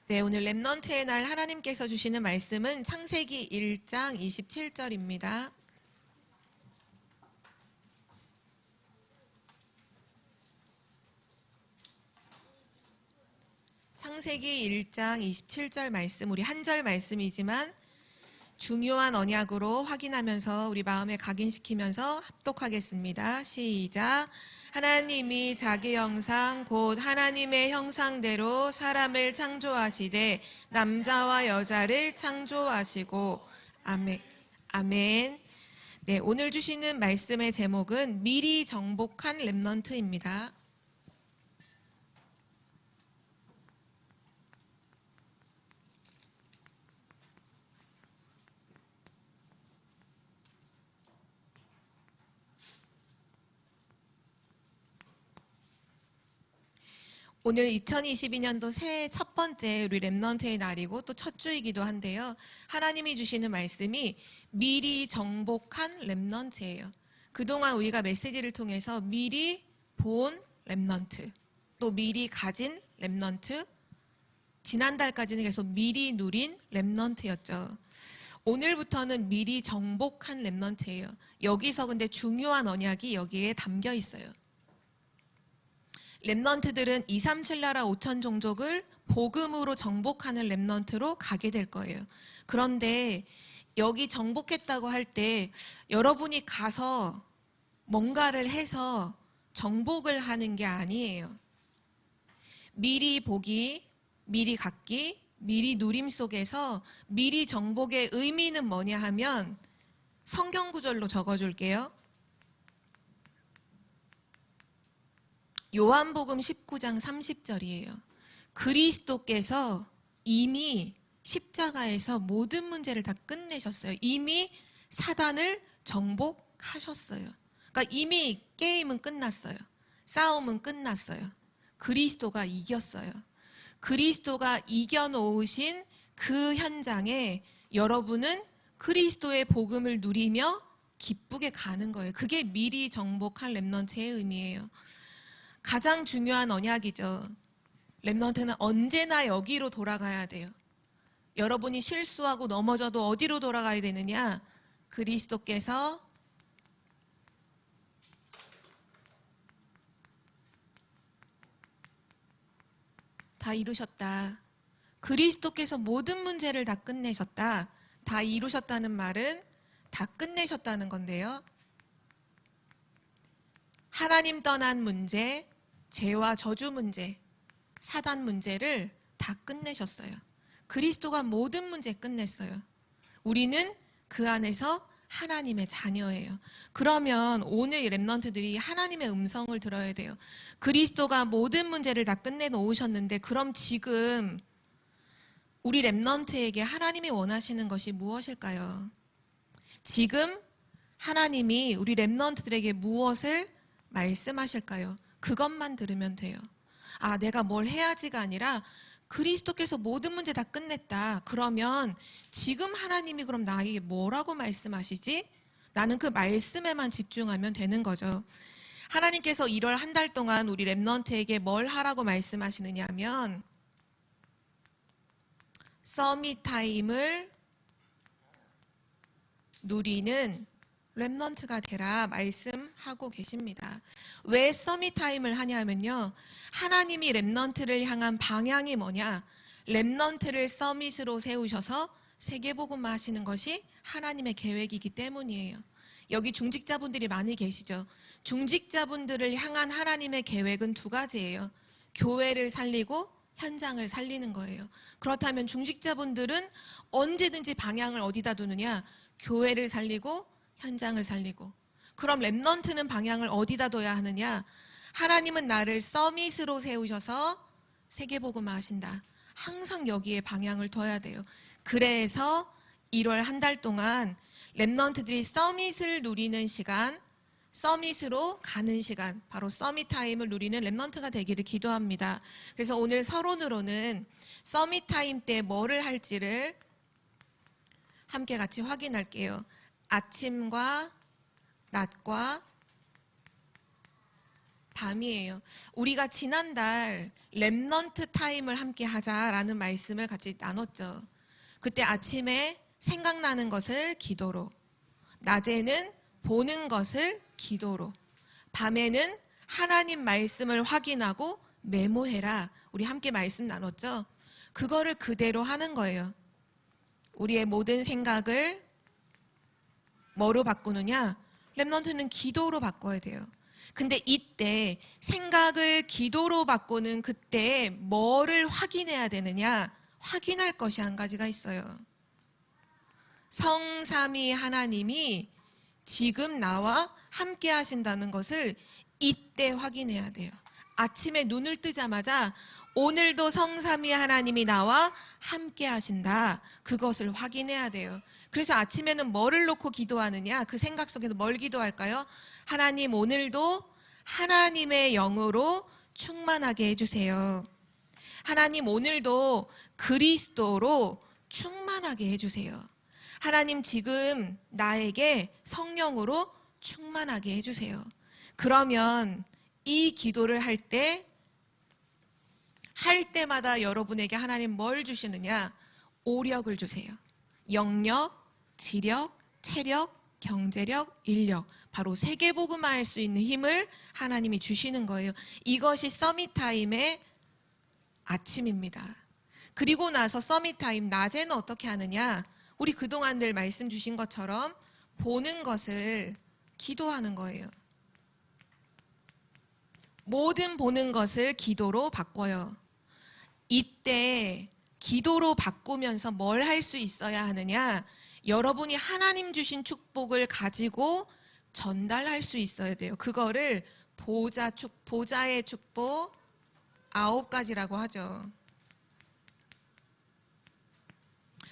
네, 오늘 렘넌트의 날 하나님께서 주시는 말씀은 창세기 1장 27절입니다. 창세기 1장 27절 말씀, 우리 한 절 말씀이지만 중요한 언약으로 확인하면서 우리 마음에 각인시키면서 합독하겠습니다. 시작. 하나님이 자기 형상 곧 하나님의 형상대로 사람을 창조하시되 남자와 여자를 창조하시고 아멘. 아멘. 네, 오늘 주시는 말씀의 제목은 미리 정복한 렘넌트입니다. 오늘 2022년도 새해 첫 번째 우리 렘넌트의 날이고 또 첫 주이기도 한데요. 하나님이 주시는 말씀이 미리 정복한 렘넌트예요. 그동안 우리가 메시지를 통해서 미리 본 렘넌트, 또 미리 가진 렘넌트, 지난달까지는 계속 미리 누린 렘넌트였죠. 오늘부터는 미리 정복한 렘넌트예요. 여기서 근데 중요한 언약이 여기에 담겨 있어요. 렘넌트들은 237나라 5천 종족을 복음으로 정복하는 렘넌트로 가게 될 거예요. 그런데 여기 정복했다고 할 때 여러분이 가서 뭔가를 해서 정복을 하는 게 아니에요. 미리 보기, 미리 갖기, 미리 누림 속에서 미리 정복의 의미는 뭐냐 하면 성경 구절로 적어줄게요. 요한복음 19장 30절이에요. 그리스도께서 이미 십자가에서 모든 문제를 다 끝내셨어요. 이미 사단을 정복하셨어요. 그러니까 이미 게임은 끝났어요. 싸움은 끝났어요. 그리스도가 이겼어요. 그리스도가 이겨놓으신 그 현장에 여러분은 그리스도의 복음을 누리며 기쁘게 가는 거예요. 그게 미리 정복한 렘넌트의 의미예요. 가장 중요한 언약이죠. 렘넌트는 언제나 여기로 돌아가야 돼요. 여러분이 실수하고 넘어져도 어디로 돌아가야 되느냐? 그리스도께서 다 이루셨다. 그리스도께서 모든 문제를 다 끝내셨다. 다 이루셨다는 말은 다 끝내셨다는 건데요. 하나님 떠난 문제, 죄와 저주 문제, 사단 문제를 다 끝내셨어요. 그리스도가 모든 문제 끝냈어요. 우리는 그 안에서 하나님의 자녀예요. 그러면 오늘 렘넌트들이 하나님의 음성을 들어야 돼요. 그리스도가 모든 문제를 다 끝내놓으셨는데 그럼 지금 우리 렘넌트에게 하나님이 원하시는 것이 무엇일까요? 지금 하나님이 우리 렘넌트들에게 무엇을 말씀하실까요? 그것만 들으면 돼요. 아, 내가 뭘 해야지가 아니라 그리스도께서 모든 문제 다 끝냈다. 그러면 지금 하나님이 그럼 나에게 뭐라고 말씀하시지? 나는 그 말씀에만 집중하면 되는 거죠. 하나님께서 1월 한 달 동안 우리 렘넌트에게 뭘 하라고 말씀하시느냐 하면 서밋 타임을 누리는 렘넌트가 되라 말씀하고 계십니다. 왜 서밋 타임을 하냐면요. 하나님이 렘넌트를 향한 방향이 뭐냐? 렘넌트를 서밋으로 세우셔서 세계복음화 하시는 것이 하나님의 계획이기 때문이에요. 여기 중직자분들이 많이 계시죠. 중직자분들을 향한 하나님의 계획은 두 가지예요. 교회를 살리고 현장을 살리는 거예요. 그렇다면 중직자분들은 언제든지 방향을 어디다 두느냐? 교회를 살리고 현장을 살리고. 그럼 렘넌트는 방향을 어디다 둬야 하느냐? 하나님은 나를 서밋으로 세우셔서 세계복음화 하신다. 항상 여기에 방향을 둬야 돼요. 그래서 1월 한 달 동안 렘넌트들이 서밋을 누리는 시간, 서밋으로 가는 시간, 바로 서밋 타임을 누리는 렘넌트가 되기를 기도합니다. 그래서 오늘 서론으로는 서밋 타임 때 뭐를 할지를 함께 같이 확인할게요. 아침과 낮과 밤이에요. 우리가 지난달 렘넌트 타임을 함께 하자라는 말씀을 같이 나눴죠. 그때 아침에 생각나는 것을 기도로, 낮에는 보는 것을 기도로, 밤에는 하나님 말씀을 확인하고 메모해라. 우리 함께 말씀 나눴죠. 그거를 그대로 하는 거예요. 우리의 모든 생각을 뭐로 바꾸느냐? 렘넌트는 기도로 바꿔야 돼요. 근데 이때 생각을 기도로 바꾸는 그때에 뭐를 확인해야 되느냐? 확인할 것이 한 가지가 있어요. 성삼위 하나님이 지금 나와 함께 하신다는 것을 이때 확인해야 돼요. 아침에 눈을 뜨자마자 오늘도 성삼위 하나님이 나와 함께 하신다. 그것을 확인해야 돼요. 그래서 아침에는 뭐를 놓고 기도하느냐? 그 생각 속에서 뭘 기도할까요? 하나님 오늘도 하나님의 영으로 충만하게 해주세요. 하나님 오늘도 그리스도로 충만하게 해주세요. 하나님 지금 나에게 성령으로 충만하게 해주세요. 그러면 이 기도를 할 때마다 여러분에게 하나님 뭘 주시느냐? 오력을 주세요. 영력, 지력, 체력, 경제력, 인력, 바로 세계복음화 할 수 있는 힘을 하나님이 주시는 거예요. 이것이 서밋타임의 아침입니다. 그리고 나서 서밋타임 낮에는 어떻게 하느냐? 우리 그동안 늘 말씀 주신 것처럼 보는 것을 기도하는 거예요. 모든 보는 것을 기도로 바꿔요. 이때 기도로 바꾸면서 뭘 할 수 있어야 하느냐? 여러분이 하나님 주신 축복을 가지고 전달할 수 있어야 돼요. 그거를 보좌의 축복 9가지라고 하죠.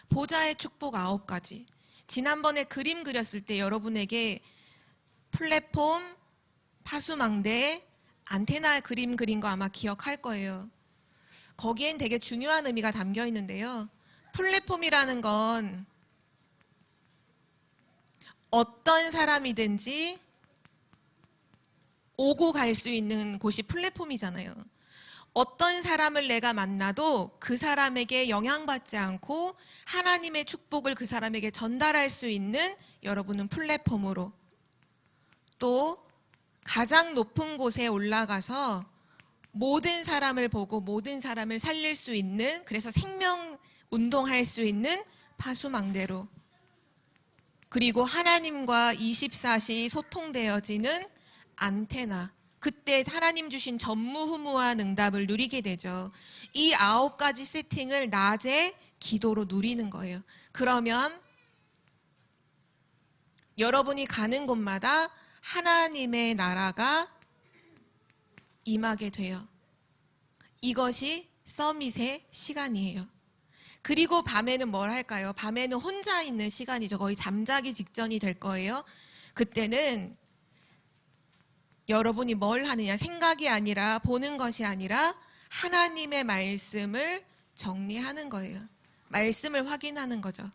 보좌의 축복 9가지. 지난번에 그림 그렸을 때 여러분에게 플랫폼, 파수망대, 안테나 그림 그린 거 아마 기억할 거예요. 거기엔 되게 중요한 의미가 담겨 있는데요. 플랫폼이라는 건 어떤 사람이든지 오고 갈 수 있는 곳이 플랫폼이잖아요. 어떤 사람을 내가 만나도 그 사람에게 영향받지 않고 하나님의 축복을 그 사람에게 전달할 수 있는 여러분은 플랫폼으로, 또 가장 높은 곳에 올라가서 모든 사람을 보고 모든 사람을 살릴 수 있는, 그래서 생명 운동할 수 있는 파수망대로, 그리고 하나님과 24시 소통되어지는 안테나, 그때 하나님 주신 전무후무한 응답을 누리게 되죠. 이 9가지 세팅을 낮에 기도로 누리는 거예요. 그러면 여러분이 가는 곳마다 하나님의 나라가 임하게 돼요. 이것이 서밋의 시간이에요. 그리고 밤에는 뭘 할까요? 밤에는 혼자 있는 시간이죠. 거의 잠자기 직전이 될 거예요. 그때는 여러분이 뭘 하느냐? 생각이 아니라, 보는 것이 아니라 하나님의 말씀을 정리하는 거예요. 말씀을 확인하는 거죠.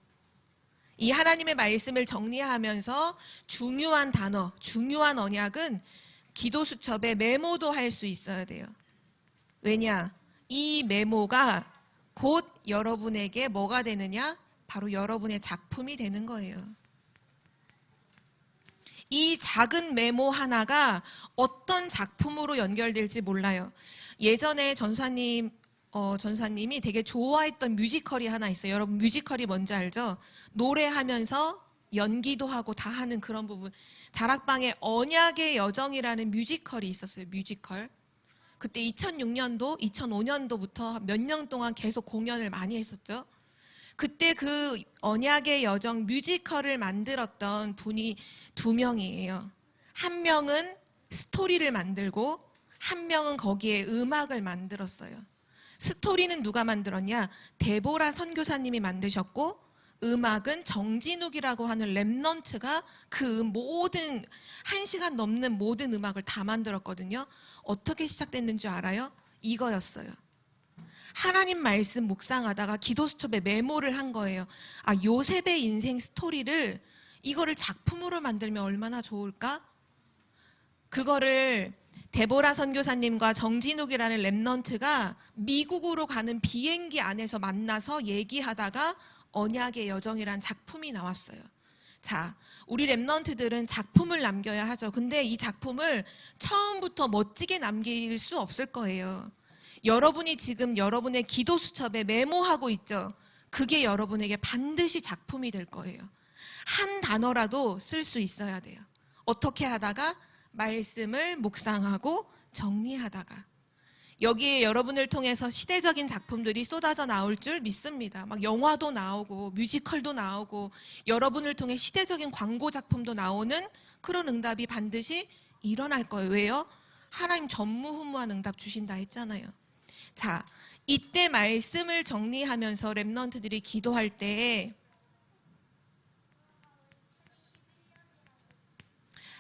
이 하나님의 말씀을 정리하면서 중요한 단어, 중요한 언약은 기도 수첩에 메모도 할 수 있어야 돼요. 왜냐? 이 메모가 곧 여러분에게 뭐가 되느냐? 바로 여러분의 작품이 되는 거예요. 이 작은 메모 하나가 어떤 작품으로 연결될지 몰라요. 예전에 전사님이 되게 좋아했던 뮤지컬이 하나 있어요. 여러분 뮤지컬이 뭔지 알죠? 노래하면서 연기도 하고 다 하는 그런 부분. 다락방에 언약의 여정이라는 뮤지컬이 있었어요. 뮤지컬. 그때 2006년도, 2005년도부터 몇 년 동안 계속 공연을 많이 했었죠. 그때 그 언약의 여정 뮤지컬을 만들었던 분이 2명이에요. 한 명은 스토리를 만들고 한 명은 거기에 음악을 만들었어요. 스토리는 누가 만들었냐? 데보라 선교사님이 만드셨고, 음악은 정진욱이라고 하는 랩넌트가 그 모든 1시간 넘는 모든 음악을 다 만들었거든요. 어떻게 시작됐는 줄 알아요? 이거였어요. 하나님 말씀 묵상하다가 기도수첩에 메모를 한 거예요. 아, 요셉의 인생 스토리를 이거를 작품으로 만들면 얼마나 좋을까? 그거를 데보라 선교사님과 정진욱이라는 랩넌트가 미국으로 가는 비행기 안에서 만나서 얘기하다가 언약의 여정이란 작품이 나왔어요. 자, 우리 랩넌트들은 작품을 남겨야 하죠. 근데 이 작품을 처음부터 멋지게 남길 수 없을 거예요. 여러분이 지금 여러분의 기도 수첩에 메모하고 있죠. 그게 여러분에게 반드시 작품이 될 거예요. 한 단어라도 쓸 수 있어야 돼요. 어떻게 하다가? 말씀을 묵상하고 정리하다가. 여기에 여러분을 통해서 시대적인 작품들이 쏟아져 나올 줄 믿습니다. 막 영화도 나오고 뮤지컬도 나오고 여러분을 통해 시대적인 광고 작품도 나오는 그런 응답이 반드시 일어날 거예요. 왜요? 하나님 전무후무한 응답 주신다 했잖아요. 자, 이때 말씀을 정리하면서 랩넌트들이 기도할 때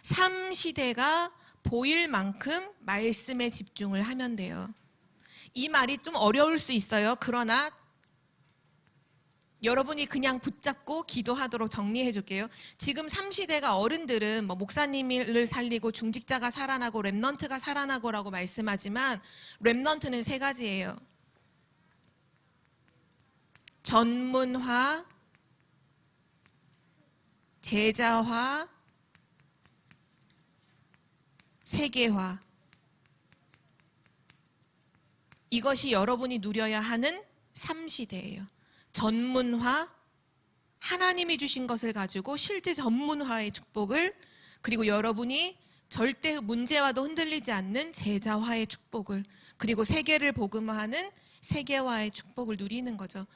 3시대가 보일 만큼 말씀에 집중을 하면 돼요. 이 말이 좀 어려울 수 있어요. 그러나 여러분이 그냥 붙잡고 기도하도록 정리해 줄게요. 지금 3시대가 어른들은 뭐 목사님을 살리고 중직자가 살아나고 랩넌트가 살아나고라고 말씀하지만 랩넌트는 3가지예요. 전문화, 제자화, 세계화. 이것이 여러분이 누려야 하는 3시대예요. 전문화, 하나님이 주신 것을 가지고 실제 전문화의 축복을, 그리고 여러분이 절대 문제와도 흔들리지 않는 제자화의 축복을, 그리고 세계를 복음화하는 세계화의 축복을 누리는 거죠.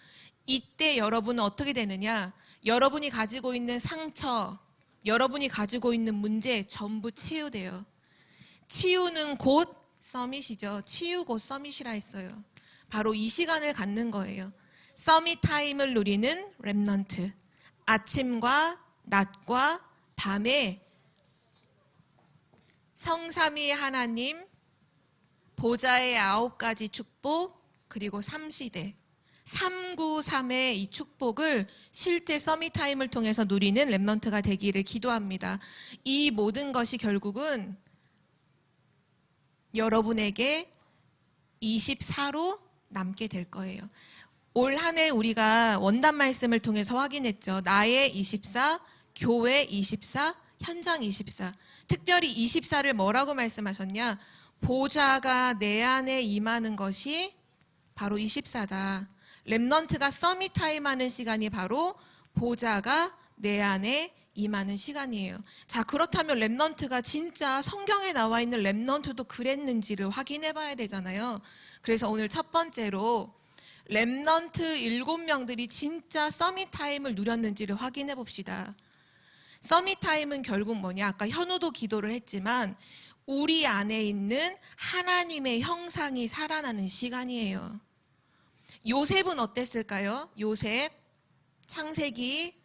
이때 여러분은 어떻게 되느냐? 여러분이 가지고 있는 상처, 여러분이 가지고 있는 문제 전부 치유돼요. 치유는 곧 서밋이죠. 치유 곧 서밋이라 했어요. 바로 이 시간을 갖는 거예요. 서밋 타임을 누리는 랩넌트. 아침과 낮과 밤에 성삼위 하나님, 보좌의 9가지 축복, 그리고 3시대, 393의 이 축복을 실제 서밋 타임을 통해서 누리는 랩넌트가 되기를 기도합니다. 이 모든 것이 결국은 여러분에게 24로 남게 될 거예요. 올 한 해 우리가 원단 말씀을 통해서 확인했죠. 나의 24, 교회 24, 현장 24. 특별히 24를 뭐라고 말씀하셨냐? 보좌가 내 안에 임하는 것이 바로 24다. 랩넌트가 서밋 타임 하는 시간이 바로 보좌가 내 안에 임하는 시간이에요. 자, 그렇다면 랩넌트가 진짜 성경에 나와 있는 랩넌트도 그랬는지를 확인해 봐야 되잖아요. 그래서 오늘 첫 번째로 랩넌트 7명들이 진짜 서밋 타임을 누렸는지를 확인해 봅시다. 서밋 타임은 결국 뭐냐? 아까 현우도 기도를 했지만 우리 안에 있는 하나님의 형상이 살아나는 시간이에요. 요셉은 어땠을까요? 요셉 창세기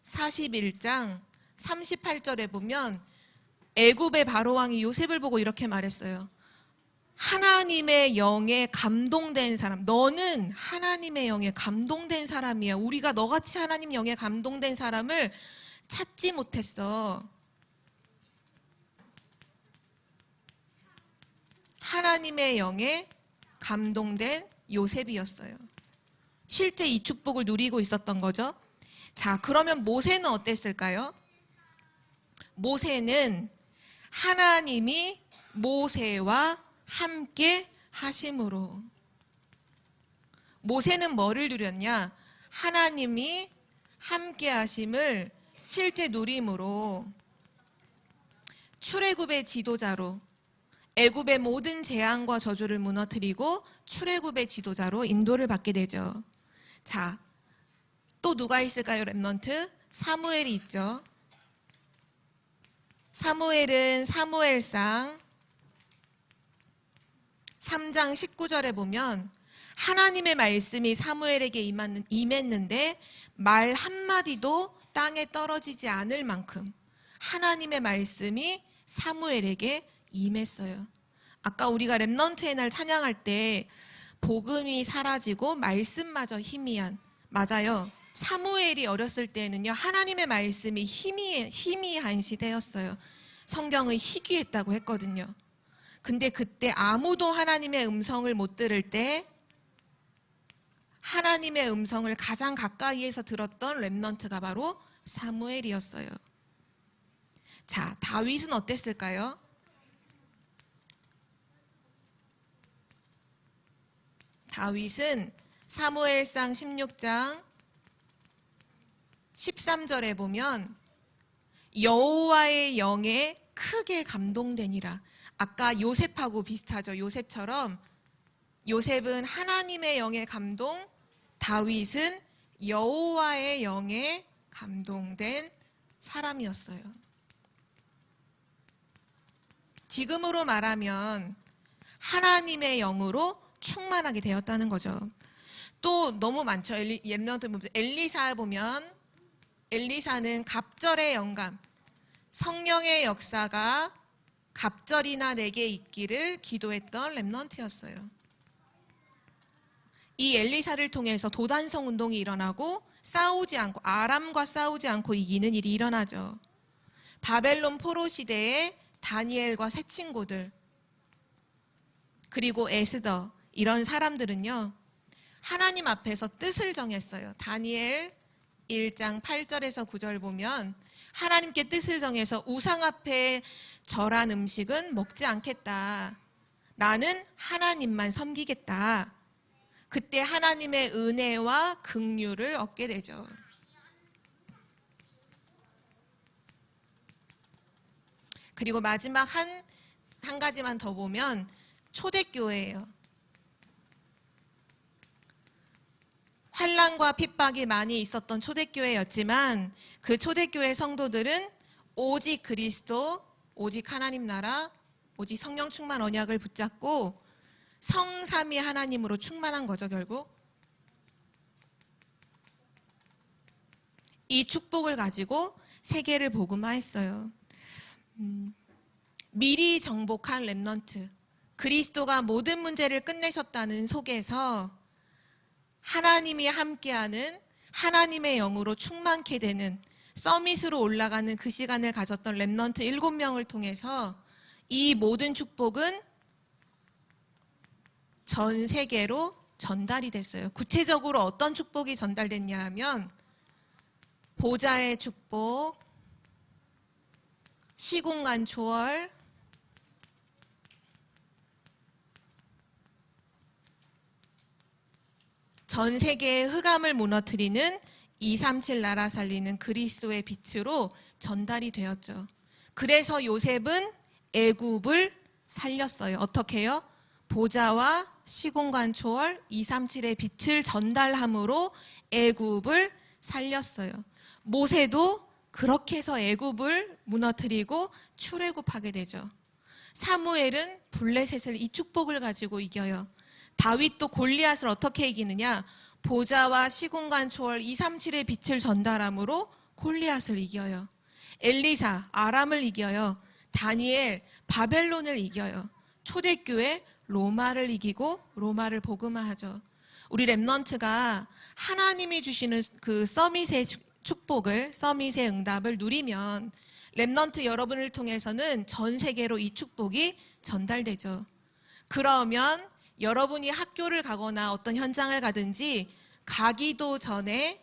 41장 38절에 보면 애굽의 바로왕이 요셉을 보고 이렇게 말했어요. 하나님의 영에 감동된 사람, 너는 하나님의 영에 감동된 사람이야. 우리가 너같이 하나님 영에 감동된 사람을 찾지 못했어. 하나님의 영에 감동된 요셉이었어요. 실제 이 축복을 누리고 있었던 거죠. 자, 그러면 모세는 어땠을까요? 모세는 하나님이 모세와 함께 하심으로. 모세는 뭐를 누렸냐? 하나님이 함께 하심을 실제 누림으로 출애굽의 지도자로, 애굽의 모든 재앙과 저주를 무너뜨리고 출애굽의 지도자로 인도를 받게 되죠. 자, 또 누가 있을까요? 랩넌트? 사무엘이 있죠. 사무엘은 사무엘상 3장 19절에 보면 하나님의 말씀이 사무엘에게 임했는데 말 한마디도 땅에 떨어지지 않을 만큼 하나님의 말씀이 사무엘에게 임했어요. 아까 우리가 랩넌트의 날 찬양할 때 복음이 사라지고 말씀마저 희미한, 맞아요. 사무엘이 어렸을 때는요, 하나님의 말씀이 희미한 시대였어요. 성경은 희귀했다고 했거든요. 근데 그때 아무도 하나님의 음성을 못 들을 때 하나님의 음성을 가장 가까이에서 들었던 렘넌트가 바로 사무엘이었어요. 자, 다윗은 어땠을까요? 다윗은 사무엘상 16장 13절에 보면 여호와의 영에 크게 감동되니라. 아까 요셉하고 비슷하죠. 요셉처럼 요셉은 하나님의 영에 감동, 다윗은 여호와의 영에 감동된 사람이었어요. 지금으로 말하면 하나님의 영으로 충만하게 되었다는 거죠. 또 너무 많죠. 엘리사 보면 엘리사는 갑절의 영감, 성령의 역사가 갑절이나 내게 있기를 기도했던 렘넌트였어요. 이 엘리사를 통해서 도단성 운동이 일어나고 싸우지 않고 아람과 싸우지 않고 이기는 일이 일어나죠. 바벨론 포로 시대에 다니엘과 세 친구들 그리고 에스더 이런 사람들은요 하나님 앞에서 뜻을 정했어요. 다니엘 1장 8절에서 9절 보면 하나님께 뜻을 정해서 우상 앞에 절한 음식은 먹지 않겠다. 나는 하나님만 섬기겠다. 그때 하나님의 은혜와 긍휼을 얻게 되죠. 그리고 마지막 한 가지만 더 보면 초대교회예요. 환난과 핍박이 많이 있었던 초대교회였지만 그 초대교회 성도들은 오직 그리스도, 오직 하나님 나라, 오직 성령 충만 언약을 붙잡고 성삼위 하나님으로 충만한 거죠. 결국 이 축복을 가지고 세계를 복음화했어요. 미리 정복한 렘넌트, 그리스도가 모든 문제를 끝내셨다는 속에서 하나님이 함께하는 하나님의 영으로 충만케 되는 서밋으로 올라가는 그 시간을 가졌던 렘넌트 7명을 통해서 이 모든 축복은 전 세계로 전달이 됐어요. 구체적으로 어떤 축복이 전달됐냐 하면 보좌의 축복, 시공간 초월, 전 세계의 흑암을 무너뜨리는 237 나라 살리는 그리스도의 빛으로 전달이 되었죠. 그래서 요셉은 애굽을 살렸어요. 어떻게요? 보좌와 시공간 초월 237의 빛을 전달함으로 애굽을 살렸어요. 모세도 그렇게 해서 애굽을 무너뜨리고 출애굽하게 되죠. 사무엘은 블레셋을 이 축복을 가지고 이겨요. 다윗도 골리앗을 어떻게 이기느냐? 보좌와 시공간 초월 237의 빛을 전달함으로 골리앗을 이겨요. 엘리사 아람을 이겨요. 다니엘 바벨론을 이겨요. 초대교회 로마를 이기고 로마를 복음화하죠. 우리 렘넌트가 하나님이 주시는 그 서밋의 축복을, 서밋의 응답을 누리면 렘넌트 여러분을 통해서는 전 세계로 이 축복이 전달되죠. 그러면 여러분이 학교를 가거나 어떤 현장을 가든지 가기도 전에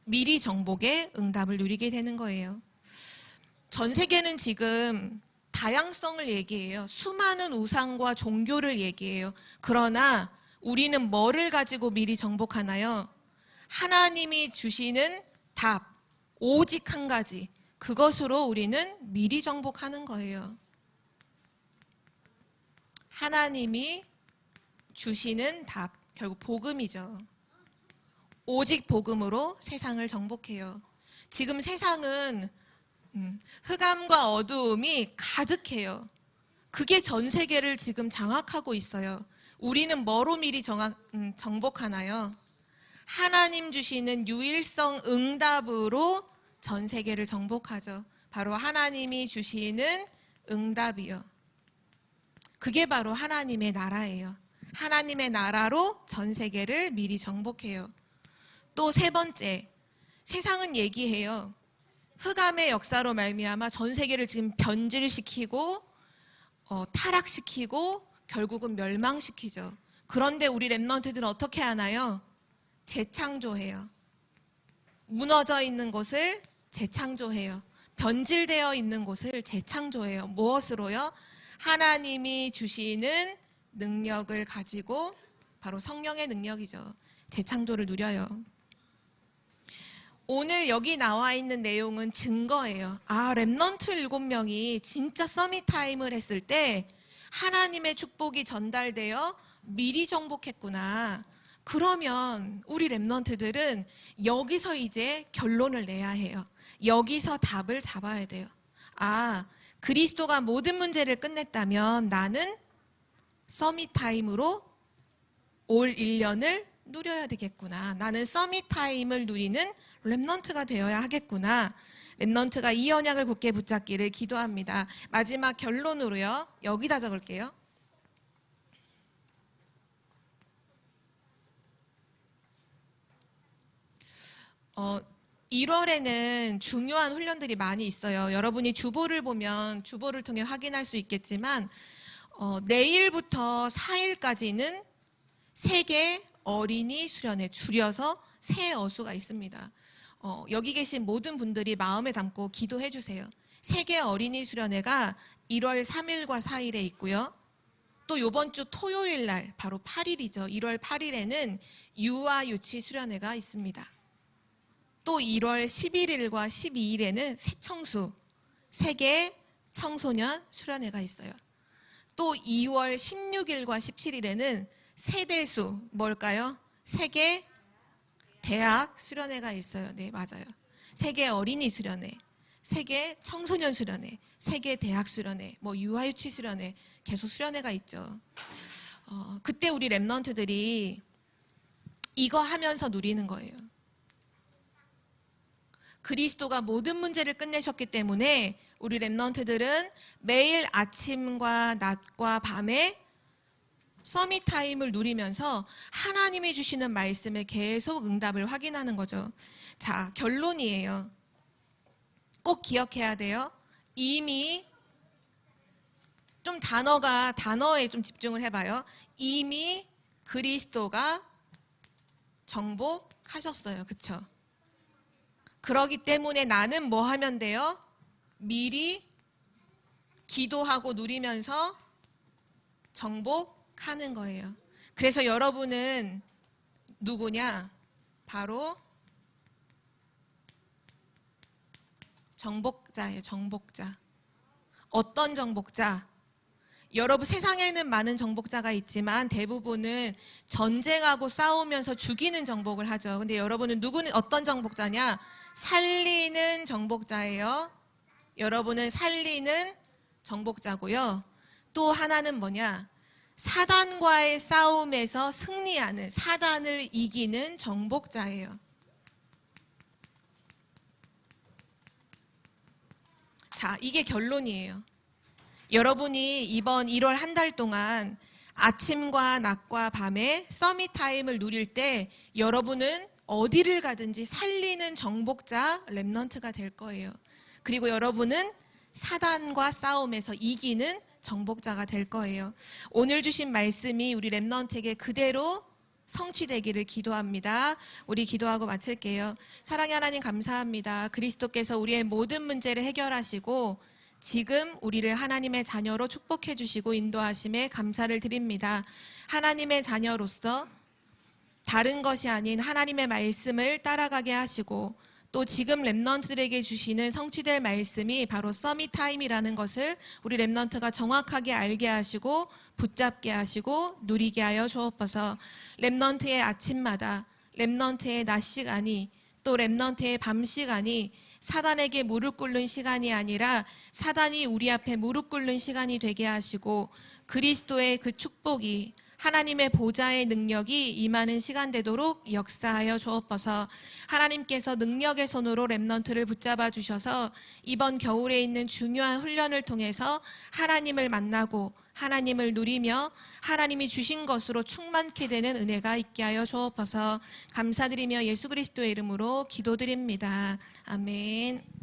미리 정복의 응답을 누리게 되는 거예요. 전 세계는 지금 다양성을 얘기해요. 수많은 우상과 종교를 얘기해요. 그러나 우리는 뭐를 가지고 미리 정복하나요? 하나님이 주시는 답, 오직 한 가지. 그것으로 우리는 미리 정복하는 거예요. 하나님이 주시는 답, 결국 복음이죠. 오직 복음으로 세상을 정복해요. 지금 세상은 흑암과 어두움이 가득해요. 그게 전 세계를 지금 장악하고 있어요. 우리는 뭐로 미리 정복하나요? 하나님 주시는 유일성 응답으로 전 세계를 정복하죠. 바로 하나님이 주시는 응답이요. 그게 바로 하나님의 나라예요. 하나님의 나라로 전 세계를 미리 정복해요. 또 세 번째, 세상은 얘기해요. 흑암의 역사로 말미암아 전 세계를 지금 변질시키고 타락시키고 결국은 멸망시키죠. 그런데 우리 렘넌트들은 어떻게 하나요? 재창조해요. 무너져 있는 곳을 재창조해요. 변질되어 있는 곳을 재창조해요. 무엇으로요? 하나님이 주시는 능력을 가지고, 바로 성령의 능력이죠. 재창조를 누려요. 오늘 여기 나와 있는 내용은 증거예요. 렘넌트 7명이 진짜 서밋 타임을 했을 때 하나님의 축복이 전달되어 미리 정복했구나. 그러면 우리 렘넌트들은 여기서 이제 결론을 내야 해요. 여기서 답을 잡아야 돼요. 그리스도가 모든 문제를 끝냈다면 나는 서밋 타임으로 올 1년을 누려야 되겠구나. 나는 서밋 타임을 누리는 렘넌트가 되어야 하겠구나. 렘넌트가 이 언약을 굳게 붙잡기를 기도합니다. 마지막 결론으로요. 여기다 적을게요. 1월에는 중요한 훈련들이 많이 있어요. 여러분이 주보를 보면 주보를 통해 확인할 수 있겠지만 내일부터 4일까지는 세계 어린이 수련회, 줄여서 새어수가 있습니다. 여기 계신 모든 분들이 마음에 담고 기도해 주세요. 세계 어린이 수련회가 1월 3일과 4일에 있고요. 또 이번 주 토요일 날 바로 8일이죠. 1월 8일에는 유아 유치 수련회가 있습니다. 또 1월 11일과 12일에는 새청수 세계 청소년 수련회가 있어요. 또 2월 16일과 17일에는 세대수, 뭘까요? 세계 대학 수련회가 있어요. 네, 맞아요. 세계 어린이 수련회, 세계 청소년 수련회, 세계 대학 수련회, 유아유치 수련회, 계속 수련회가 있죠. 그때 우리 렘넌트들이 이거 하면서 누리는 거예요. 그리스도가 모든 문제를 끝내셨기 때문에 우리 렘넌트들은 매일 아침과 낮과 밤에 서밋 타임을 누리면서 하나님이 주시는 말씀에 계속 응답을 확인하는 거죠. 자, 결론이에요. 꼭 기억해야 돼요. 이미 좀 단어에 좀 집중을 해봐요. 이미 그리스도가 정복하셨어요. 그쵸? 그러기 때문에 나는 뭐 하면 돼요? 미리 기도하고 누리면서 정복하는 거예요. 그래서 여러분은 누구냐? 바로 정복자예요. 정복자. 어떤 정복자? 여러분, 세상에는 많은 정복자가 있지만 대부분은 전쟁하고 싸우면서 죽이는 정복을 하죠. 근데 여러분은 어떤 정복자냐? 살리는 정복자예요. 여러분은 살리는 정복자고요. 또 하나는 뭐냐? 사단과의 싸움에서 승리하는, 사단을 이기는 정복자예요. 자, 이게 결론이에요. 여러분이 이번 1월 한 달 동안 아침과 낮과 밤에 서밋 타임을 누릴 때 여러분은 어디를 가든지 살리는 정복자 렘넌트가 될 거예요. 그리고 여러분은 사단과 싸움에서 이기는 정복자가 될 거예요. 오늘 주신 말씀이 우리 렘넌트에게 그대로 성취되기를 기도합니다. 우리 기도하고 마칠게요. 사랑의 하나님, 감사합니다. 그리스도께서 우리의 모든 문제를 해결하시고 지금 우리를 하나님의 자녀로 축복해 주시고 인도하심에 감사를 드립니다. 하나님의 자녀로서 다른 것이 아닌 하나님의 말씀을 따라가게 하시고 또 지금 렘넌트들에게 주시는 성취될 말씀이 바로 서밋 타임이라는 것을 우리 렘넌트가 정확하게 알게 하시고 붙잡게 하시고 누리게 하여 주옵소서. 렘넌트의 아침마다, 렘넌트의 낮 시간이, 또 렘넌트의 밤 시간이 사단에게 무릎 꿇는 시간이 아니라 사단이 우리 앞에 무릎 꿇는 시간이 되게 하시고 그리스도의 그 축복이, 하나님의 보좌의 능력이 임하는 시간 되도록 역사하여 주옵소서. 하나님께서 능력의 손으로 렘넌트를 붙잡아 주셔서 이번 겨울에 있는 중요한 훈련을 통해서 하나님을 만나고 하나님을 누리며 하나님이 주신 것으로 충만케 되는 은혜가 있게 하여 주옵소서. 감사드리며 예수 그리스도의 이름으로 기도드립니다. 아멘.